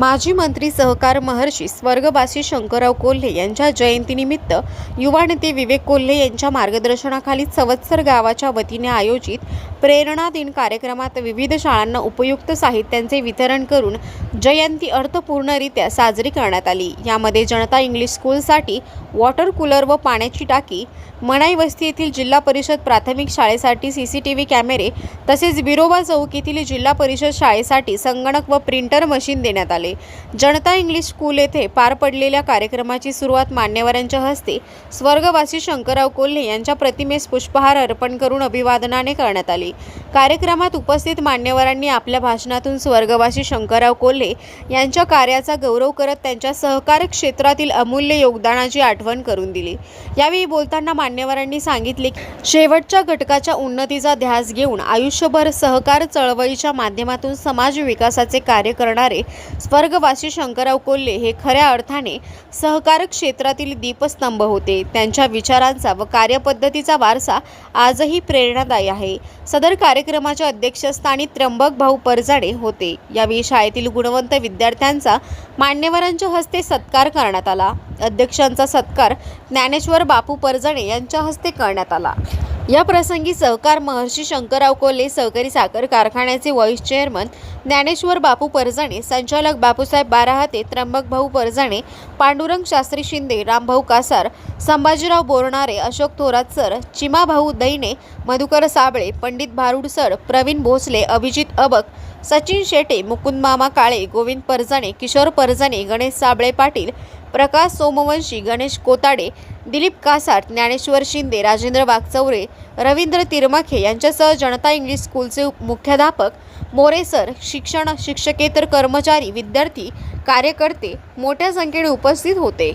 माजी मंत्री सहकार महर्षी स्वर्गवासी शंकरराव कोल्हे यांच्या जयंतीनिमित्त युवा नेते विवेक कोल्हे यांच्या मार्गदर्शनाखाली संवत्सर गावाच्या वतीने आयोजित प्रेरणा दिन कार्यक्रमात विविध शाळांना उपयुक्त साहित्यांचे वितरण करून जयंती अर्थपूर्णरित्या साजरी करण्यात आली। यामध्ये जनता इंग्लिश स्कूलसाठी वॉटर कूलर व पाण्याची टाकी, मनाई वस्ती येथील जिल्हा परिषद प्राथमिक शाळेसाठी सीसीटीव्ही कॅमेरे तसेच बिरोबा चौक येथील जिल्हा परिषद शाळेसाठी संगणक व प्रिंटर मशीन देण्यात आले। जनता इंग्लिश स्कूल येथे पार पडलेल्या कार्यक्रमाची सुरुवात मान्यवरांच्या हस्ते स्वर्गवासी शंकरराव कोल्हे यांच्या प्रतिमेस पुष्पहार अर्पण करून अभिवादनाने करण्यात आले। कार्यक्रमात उपस्थित मान्यवरांनी आपल्या भाषणातून स्वर्गवासी शंकरराव कोल्हे यांच्या कार्याचा गौरव करत त्यांच्या सहकार क्षेत्रातील अमूल्य योगदानाची आठवण करून दिली। यावेळी बोलताना मान्यवरांनी सांगितले की शेवटच्या घटकाच्या उन्नतीचा ध्यास घेऊन आयुष्यभर सहकार चळवळीच्या माध्यमातून समाज विकासाचे कार्य करणारे स्वर्गवासी शंकरराव कोल्हे हे खऱ्या अर्थाने सहकार क्षेत्रातील दीपस्तंभ होते। त्यांच्या विचारांचा व कार्यपद्धतीचा वारसा आजही प्रेरणादायी आहे। सदर कार्यक्रमाच्या अध्यक्षस्थानी त्र्यंबक भाऊ परजाणे होते। यावेळी शाळेतील गुणवंत विद्यार्थ्यांचा मान्यवरांच्या हस्ते सत्कार करण्यात आला। अध्यक्षांचा सत्कार ज्ञानेश्वर बापू परजाणे यांच्या हस्ते करण्यात आला। या प्रसंगी सहकार महर्षी शंकरराव कोल्हे सहकारी साखर कारखान्याचे व्हाईस चेअरमन ज्ञानेश्वर बापू परजाणे, संचालक बापूसाहेब बाराहाते, त्र्यंबक भाऊ परजाणे, पांडुरंग शास्त्री शिंदे, रामभाऊ कासार, संभाजीराव बोरणारे, अशोक थोरात सर, चिमा भाऊ दैने, मधुकर साबळे, पंडित भारूड सर, प्रवीण भोसले, अभिजित अबक, सचिन शेटे, मुकुंद मामा काळे, गोविंद परजाणे, किशोर परजाणे, गणेश साबळे पाटील, प्रकाश सोमवंशी, गणेश कोताडे, दिलीप कासार, ज्ञानेश्वर शिंदे, राजेंद्र वागचौरे, रवींद्र तिरमाखे यांच्यासह जनता इंग्लिश स्कूलचे मुख्याध्यापक मोरे सर, शिक्षकेतर कर्मचारी, विद्यार्थी, कार्यकर्ते मोठ्या संख्येने उपस्थित होते।